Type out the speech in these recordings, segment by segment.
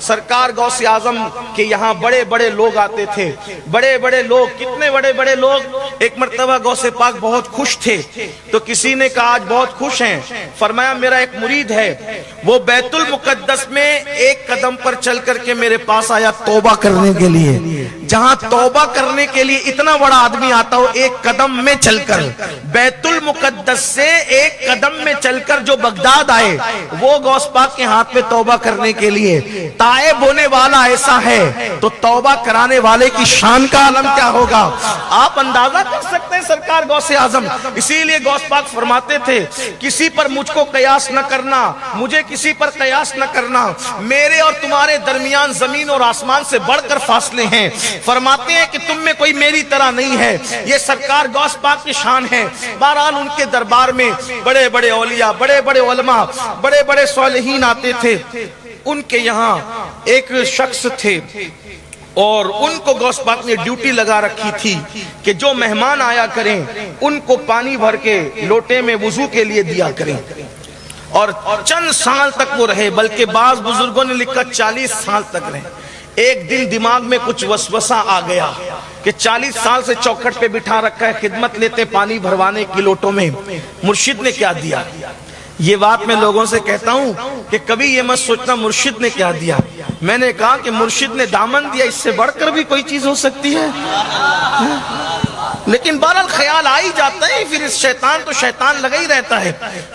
سرکار غوث اعظم کے یہاں بڑے بڑے لوگ آتے تھے، بڑے بڑے لوگ، کتنے بڑے بڑے لوگ۔ ایک مرتبہ غوث پاک بہت خوش تھے تو کسی نے کہا آج بہت خوش ہیں، فرمایا میرا ایک مرید ہے، وہ بیت المقدس میں ایک قدم پر چل کر کے میرے پاس آیا توبہ کرنے کے لیے۔ جہاں توبہ کرنے کے لیے اتنا بڑا آدمی آتا ہو ایک قدم میں چل کر، بیت المقدس سے ایک قدم میں چل کر جو بغداد آئے، وہ غوث پاک کے ہاتھ میں توبہ کرنے کے لیے تائب ہونے والا ایسا ہے تو توبہ کرانے والے کی شان کا عالم کیا ہوگا؟ آپ اندازہ کر سکتے ہیں سرکار غوث اعظم۔ اسی لیے غوث پاک فرماتے تھے کسی پر مجھ کو قیاس نہ کرنا، مجھے کسی پر قیاس نہ کرنا، میرے اور تمہارے درمیان زمین اور آسمان سے بڑھ کر فاصلے ہیں۔ فرماتے ہیں کہ تم میں کوئی میری طرح نہیں ہے، یہ سرکار غوث پاک کی شان ہے۔ بہرحال ان کے دربار میں بڑے بڑے اولیاء، بڑے بڑے علماء، بڑے بڑے صالحین آتے تھے۔ ان کے یہاں ایک شخص تھے اور ان کو غوث پاک نے ڈیوٹی لگا رکھی تھی کہ جو مہمان آیا کریں ان کو پانی بھر کے لوٹے میں وضو کے لیے دیا کریں، اور چند سال تک وہ رہے، بلکہ بعض بزرگوں نے لکھا 40 سال تک رہے۔ ایک دن دماغ میں کچھ وسوسہ آ گیا کہ 40 سال سے چوکھٹ پہ بٹھا رکھا ہے، خدمت لیتے پانی بھروانے کی لوٹوں میں، مرشد نے کیا دیا؟ یہ بات میں لوگوں سے کہتا ہوں کہ کبھی یہ مت سوچنا مرشد نے کیا دیا۔ میں نے کہا کہ مرشد نے دامن دیا، اس سے بڑھ کر بھی کوئی چیز ہو سکتی ہے؟ لیکن بہرحال خیال آ ہی جاتا ہے، پھر اس شیطان تو شیطان لگا ہی رہتا ہے۔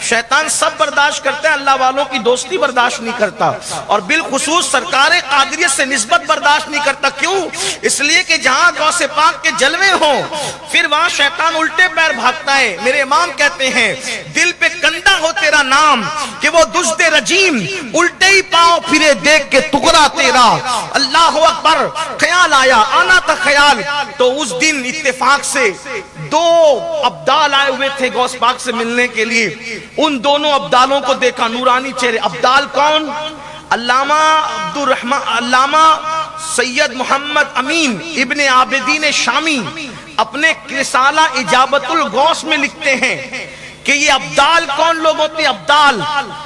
شیطان سب برداشت کرتا ہے، اللہ والوں کی دوستی برداشت نہیں کرتا، اور بالخصوص سرکار قادریت سے نسبت برداشت نہیں کرتا۔ کیوں؟ اس لیے کہ جہاں غوث پاک کے جلوے ہوں پھر وہاں شیطان الٹے پیر بھاگتا ہے۔ میرے امام کہتے ہیں دل پہ کندہ ہو تیرا نام کہ وہ دزد رجیم الٹے ہی پاؤں پھرے دیکھ کے ٹکڑا تیرا۔ اللہ اکبر! خیال آیا، آنا تھا خیال، تو اس دن اتفاق سے 2 ابدال آئے ہوئے تھے غوث پاک سے ملنے کے لیے۔ ان دونوں ابدالوں کو دیکھا، نورانی چہرے۔ ابدال کون؟ علامہ سید محمد امین ابن عابدین شامی اپنے رسالہ اجابت الغوث میں لکھتے ہیں کہ یہ ابدال کون لوگ ہوتے ہیں؟ ابدال،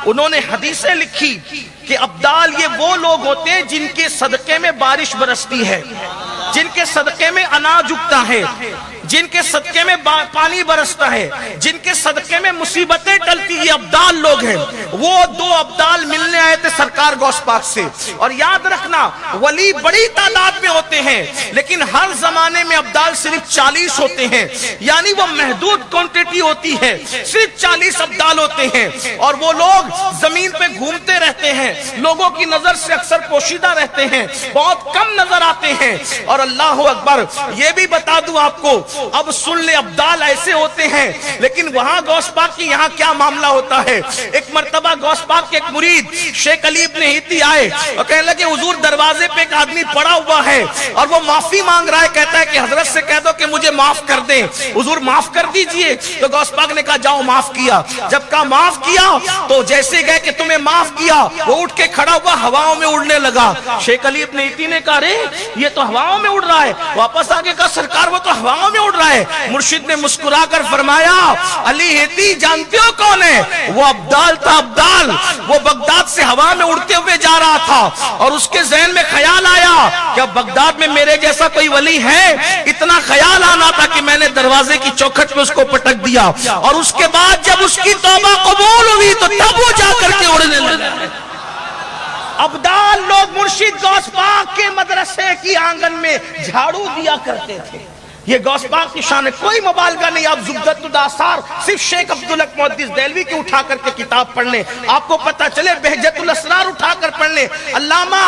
انہوں نے حدیثیں لکھی کہ ابدال یہ وہ لوگ ہوتے ہیں جن کے صدقے میں بارش برستی ہے، جن کے صدقے میں اناج اگتا ہے، جن کے صدقے میں پانی برستا ہے، جن کے صدقے میں مصیبتیں ٹلتی، یہ ابدال لوگ ہیں۔ وہ 2 ابدال ملنے آئے تھے سرکار غوث پاک سے۔ اور یاد رکھنا ولی بڑی تعداد میں ہوتے ہیں لیکن ہر زمانے میں ابدال صرف 40 ہوتے ہیں، یعنی وہ محدود کوانٹٹی ہوتی ہے، صرف 40 ابدال ہوتے ہیں، اور وہ لوگ زمین پہ گھومتے رہتے ہیں، لوگوں کی نظر سے اکثر پوشیدہ رہتے ہیں، بہت کم نظر آتے ہیں۔ اور اللہ اکبر! یہ بھی بتا دوں آپ کو، اب سن لے ابدال ایسے ہوتے ہیں لیکن وہاں غوث پاک کی یہاں کیا معاملہ ہوتا ہے۔ ایک مرتبہ غوث پاک کے ایک مرید شیخ علی ابن ہیتی آئے اور کہنے لگے حضور دروازے پہ ایک آدمی پڑا ہوا ہے اور وہ معافی مانگ رہا ہے، کہتا ہے کہ حضرت سے کہہ دو کہ مجھے معاف کر دیں، حضور معاف کر دیجئے۔ تو غوث پاک نے کہا جاؤ معاف کیا۔ جب کہا معاف کیا تو جیسے گئے کہ تمہیں معاف کیا، وہ اٹھ کے کھڑا ہوا ہواؤں میں اڑنے لگا۔ شیخ علی ابن ہیتی نے کہا رے یہ تو ہواؤں میں اڑ رہا ہے، واپس آگے کہا سرکار وہ تو ہواؤں میں اڑ رہا ہے۔ مرشد نے مسکرا کر فرمایا علی ہیتی جانتے ہو کون ہے؟ وہ ابدال تھا، ابدال۔ وہ بغداد سے ہوا میں اڑتے ہوئے جا رہا تھا اور اس کے ذہن میں خیال آیا کہ بغداد میں میرے جیسا کوئی ولی ہے۔ اتنا خیال آنا تھا کہ میں نے دروازے کی چوکھٹ پہ اس کو پٹک دیا، اور اس کے بعد جب اس کی توبہ قبول ہوئی تو تب وہ جا کر کے اڑنے لگا۔ ابدال لوگ مرشد غوث پاک کے مدرسے کی آنگن میں جھاڑو دیا کرتے تھے۔ یہ غوث پاک کی شان ہے، کوئی مبالغہ نہیں۔ آپ زبدۃ الآثار صرف شیخ عبدالحق محدث دہلوی کی اٹھا کر کے کتاب پڑھ لیں، آپ کو پتہ چلے بہجت الاسرار اٹھا کر پڑھ لیں، علامہ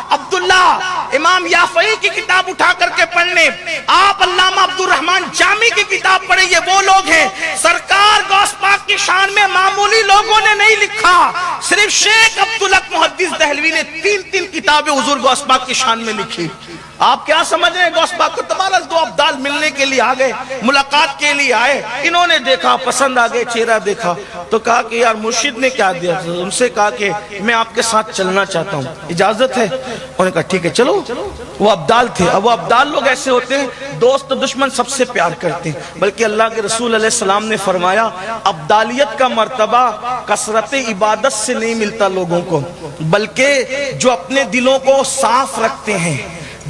عبداللہ امام یافعی کی کتاب اٹھا کر کے پڑھ لیں، آپ علامہ عبدالرحمن جامی کی کتاب پڑھیں۔ یہ وہ لوگ ہیں سرکار غوث پاک کی شان میں معمولی لوگوں نے نہیں لکھا، صرف شیخ عبدالحق محدث دہلوی نے 3 کتابیں حضور غوث پاک کی شان میں لکھی۔ آپ کیا سمجھ رہے ہیں غوث پاک کو؟ تمہارا 2 ابدال ملنے کے لیے آ گئے، ملاقات کے لیے آئے، انہوں نے دیکھا، پسند آ گئے، چہرہ دیکھا تو کہا کہ یار مرشد نے کیا دیا؟ ان سے کہا کہ میں آپ کے ساتھ چلنا چاہتا ہوں، اجازت ہے؟ انہوں نے کہا ٹھیک ہے چلو۔ وہ ابدال تھے۔ اب وہ ابدال لوگ ایسے ہوتے ہیں دوست و دشمن سب سے پیار کرتے ہیں، بلکہ اللہ کے رسول علیہ السلام نے فرمایا ابدالیت کا مرتبہ کثرت عبادت سے نہیں ملتا لوگوں کو، بلکہ جو اپنے دلوں کو صاف رکھتے ہیں،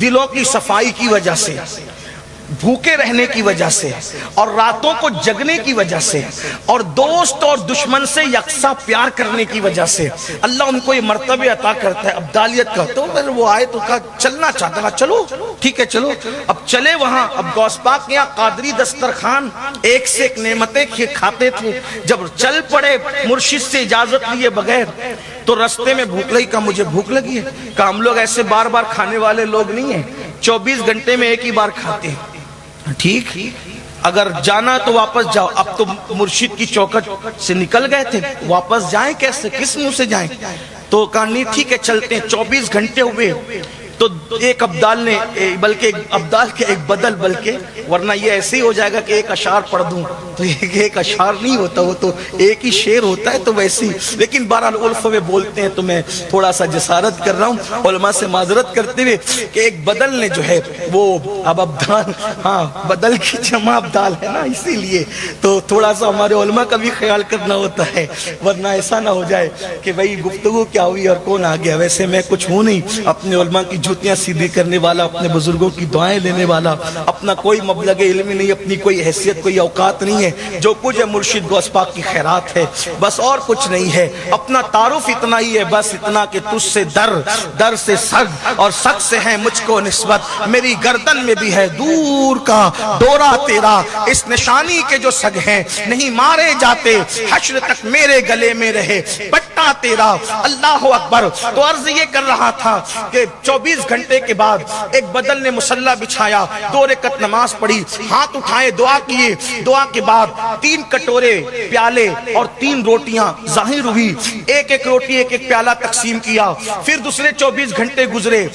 دلوں کی صفائی کی وجہ سے، بھوکے رہنے کی وجہ سے، اور راتوں کو جگنے کی وجہ سے، اور دوست اور دشمن سے یکساں پیار کرنے کی وجہ سے اللہ ان کو یہ مرتبہ عطا کرتا ہے ابدالیت کا۔ تو پھر وہ آئے تو کہا چلنا چاہتا تھا، چلو ٹھیک ہے چلو۔ اب چلے وہاں، اب غوث پاک کے یہاں قادری دسترخوان ایک سے ایک نعمتیں کھاتے تھے۔ جب چل پڑے مرشد سے اجازت لیے بغیر تو رستے میں بھوک لگی، کہا مجھے بھوک لگی ہے، کہا ہم لوگ ایسے بار بار کھانے والے لوگ نہیں ہیں، 24 گھنٹے میں ایک ہی بار کھاتے ہیں، ٹھیک اگر جانا تو واپس جاؤ۔ اب تو مرشد کی چوکٹ سے نکل گئے تھے، واپس جائیں کیسے، کس منہ سے جائیں؟ تو کہا نہیں ٹھیک ہے چلتے ہیں۔ 24 گھنٹے ہوئے تو ایک ابدال نے، بلکہ ابدال کے ایک بدل، بلکہ ورنہ یہ ایسے ہی ہو جائے گا کہ ایک اشعار پڑھ دوں تو ایک اشعار نہیں ہوتا، وہ تو ایک ہی شعر ہوتا ہے، تو ویسی لیکن بہرحال عرف میں بولتے ہیں تو میں تھوڑا سا جسارت کر رہا ہوں علماء سے معذرت کرتے ہوئے کہ ایک بدل نے جو ہے وہ اب ابدال، ہاں بدل کی جمع ابدال ہے نا، اسی لیے تو تھوڑا سا ہمارے علماء کا بھی خیال کرنا ہوتا ہے، ورنہ ایسا نہ ہو جائے کہ بھئی گفتگو کیا ہوئی اور کون آ گیا۔ ویسے میں کچھ ہوں نہیں، اپنے علماء کی جوتیاں سیدھی کرنے والا، اپنے بزرگوں کی دعائیں لینے والا، اپنا کوئی مبلغ علم نہیں، اپنی کوئی حیثیت کوئی اوقات نہیں ہے، جو کچھ ہے مرشد غوث پاک کی خیرات ہے بس، اور کچھ نہیں ہے۔ اپنا تعارف اتنا ہی ہے بس، اتنا کہ تجھ سے در سے سگ اور سگ سے ہے مجھ کو نسبت، میری گردن میں بھی ہے دور کا ڈورا تیرا، اس نشانی کے جو سگ ہیں نہیں مارے جاتے، حشر تک میرے گلے میں رہے پٹا تیرا۔ اللہ اکبر۔ تو عرض یہ کر رہا تھا کہ 24 گھنٹے کے بعد ایک بدل نے مصلی بچھایا، 2 رکعت نماز پڑھی، ہاتھ اٹھائے دعا کیے، دعا کے بعد 3 کٹورے پیالے اور 3 روٹیاں ظاہر ہوئی، ایک ایک روٹی ایک ایک پیالہ تقسیم کیا۔ پھر دوسرے 24 گھنٹے گزرے،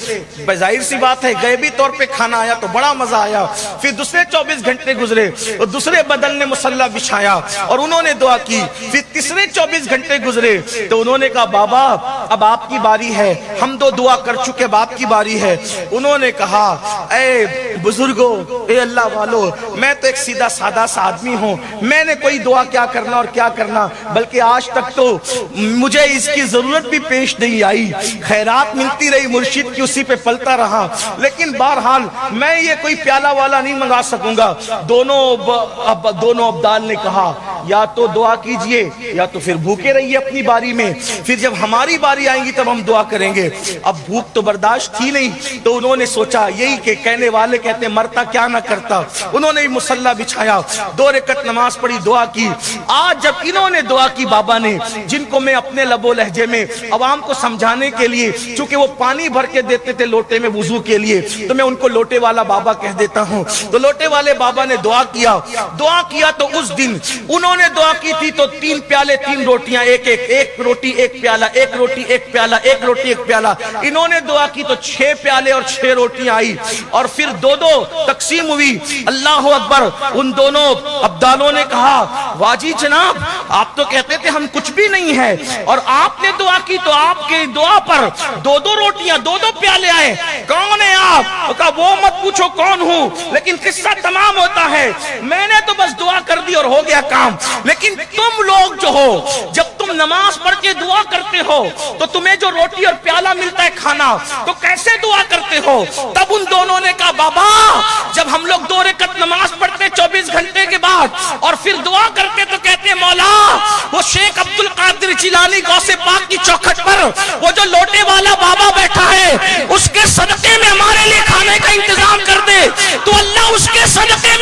ظاہر سی بات ہے غیبی طور پہ کھانا آیا تو بڑا مزہ آیا۔ پھر دوسرے 24 گھنٹے گزرے اور دوسرے بدل نے مصلی بچھایا اور انہوں نے دعا کی۔ پھر تیسرے 24 گھنٹے گزرے تو انہوں نے کہا بابا اب آپ کی باری ہے، ہم دو دعا کر چکے، اب آپ کی باری ہے۔ انہوں نے کہا اے بزرگوں، اے اللہ والو، میں تو ایک سیدھا سادہ سا آدمی ہوں، میں نے کوئی دعا کیا کرنا اور کیا کرنا، بلکہ آج تک تو مجھے اس کی ضرورت بھی پیش نہیں آئی، خیرات ملتی رہی مرشد کی، اسی پہ پلتا رہا، لیکن بہرحال میں یہ کوئی پیالہ والا نہیں منگا سکوں گا۔ دونوں ابدال نے کہا یا تو دعا کیجئے یا تو پھر بھوکے رہیے اپنی باری میں، پھر جب ہماری باری آئیں گی تب ہم دعا کریں گے۔ اب بھوک تو برداشت تھی نہیں تو انہوں نے سوچا یہی کہ کہنے والے کہتے ہیں مرتا کیا نہ کرتا، انہوں نے مصلی بچھایا، 2 رکعت نماز پڑھی، دعا کی۔ آج جب انہوں نے دعا کی بابا نے، جن کو میں اپنے لب و لہجے میں عوام کو سمجھانے کے لیے، چونکہ وہ پانی بھر کے دیتے تھے لوٹے میں وضو کے لیے، تو میں ان کو لوٹے والا بابا کہہ دیتا ہوں، تو لوٹے والے بابا نے دعا کیا تو اس دن انہوں نے دعا کی تھی تو 3 پیالے 3 روٹیاں، ایک روٹی ایک پیالہ، ایک روٹی ایک پیالہ، ایک روٹی ایک پیالہ، انہوں نے دعا کی تو 6 پیالے اور 6 روٹیاں آئی اور پھر 2 تقسیم ہوئی۔ اللہ اکبر۔ ان دونوں ابدالوں نے کہا واجی جناب آپ تو کہتے تھے ہم کچھ بھی نہیں ہے اور آپ نے دعا کی تو آپ کی دعا پر 2 روٹیاں 2 پیالے آئے، کون ہے آپ؟ کہا وہ مت پوچھو کون ہوں، لیکن قصہ تمام ہوتا ہے، میں نے تو بس دعا کر دی اور ہو گیا کام، لیکن تم لوگ جو ہو جب تم نماز پڑھ کے دعا کرتے ہو تو تمہیں جو روٹی اور پیالہ ملتا ہے کھانا تو کیسے دعا کرتے ہو؟ تب ان دونوں نے کہا بابا جب ہم لوگ 2 رکعت نماز پڑھتے 24 گھنٹے کے بعد اور پھر دعا کرتے تو کہتے ہیں مولا وہ شیخ عبد القادر جیلانی غوث پاک کی چوکھٹ پر وہ جو لوٹے والا بابا بیٹھا ہے اس کے صدقے میں ہمارے لیے کھانے کا انتظام کر دے، تو اللہ اس کے صدقے